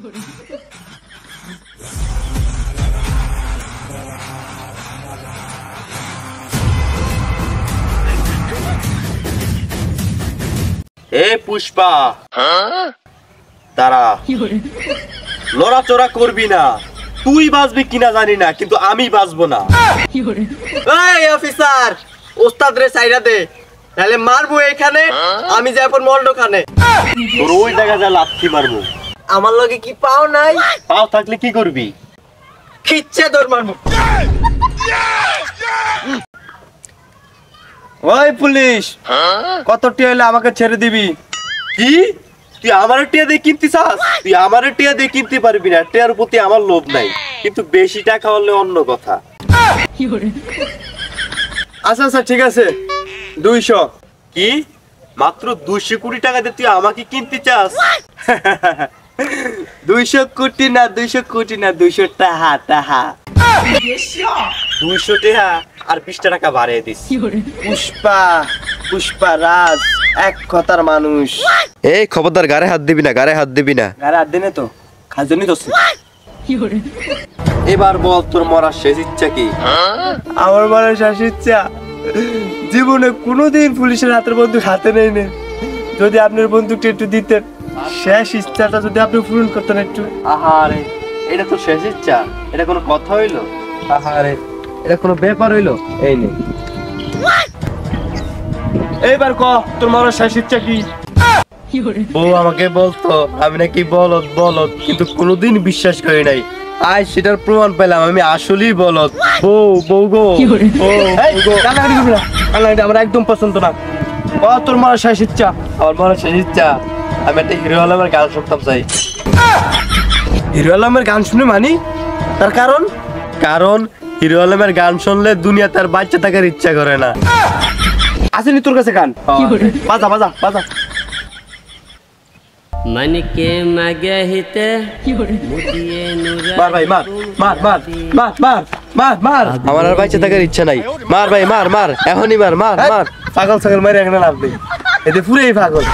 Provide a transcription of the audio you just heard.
এ পুষ্পা তারা লড়াচড়া করবি না, তুই বাঁচবি কিনা জানি না, কিন্তু আমি বাঁচবো না। এই অফিসার, ওস্তাদ রে সাইরা দে, তাহলে মারবো এখানে, আমি যাই পর মল্ড খানে, তোর ওই জায়গা যা লাথি মারবো। আমার লগে কি পাও নাই? পাও থাকলে কি করবি? খিচ্ছে দৌড় মারবো। ওই পুলিশ, কত টিয়া হলে আমাকে ছেড়ে দিবি? কি তুই আমার টিয়া দিয়ে কিনতে চাস? তুই আমার টিয়া দিয়ে কিনতে পারবি না, টিয়ার প্রতি আমার লোভ নাই, কিন্তু বেশি টাকা হলে অন্য কথা। আচ্ছা আচ্ছা ঠিক আছে, 200। কি মাত্র 200 কোটি টাকা দিয়ে তুই আমাকে কিনতে চাস? 200 কোটি না, 200 কোটি না, 200 টাকা টাকা, 200 টাকা আর 20 টাকা বাড়িয়ে দিস। পুষ্পা, পুষ্পা রাজ এক কথার মানুষ। এই খবরদার গায়ে হাত দিবি না, গায়ে হাত দিবি না। গায়ে হাত দিনে তো খাজনি তো। এবার বল তোর মরার শেষ ইচ্ছা কি? আমার মরার শেষ ইচ্ছা, জীবনে কোনোদিন পুলিশের হাতের বন্দুক হাতে নেই নে, যদি আপনার বন্দুকটা একটু দিতেন, শেষ ইচ্ছাটা যদি আপনি পূরণ করতেন একটু। আহারে, এটা তো শেষ ইচ্ছা? এটা কোনো কথা হইলো? আহারে, এটা কোনো ব্যাপার হইলো? এই নে, এইবার ক তোর মরার শেষ ইচ্ছা কি? বউ আমাকে বলতো আমি নাকি বলদ বলদ, কিন্তু কোনোদিন বিশ্বাস করি নাই। আজ সেটার প্রমাণ পেলাম, আমি আসলেই বলদ। বউ বউ গো, আমার একদম পছন্দ না। তোর মরার শেষ ইচ্ছা? আমার মরার শেষ ইচ্ছা, আমি একটা হিরো আলমের গান শুনতাম চাই। হিরো আলমের গান শুনে মানি? তার কারণ? কারণ হিরো আলমের গান শুনলে দুনিয়া তার বাচ্চা থাকার ইচ্ছা করে না। আসেনি তোর কাছে গান? বাজা বাজা বাজা। मन के मगहिते মার ভাই মার মার মার মার মার মার মার। আমার আর বাচ্চা থাকার ইচ্ছা নাই, মার ভাই মার মার, এখনই মার মার মার। পাগল ছাগল মারি এখানে লাভ নেই, এতে পুরোই পাগল।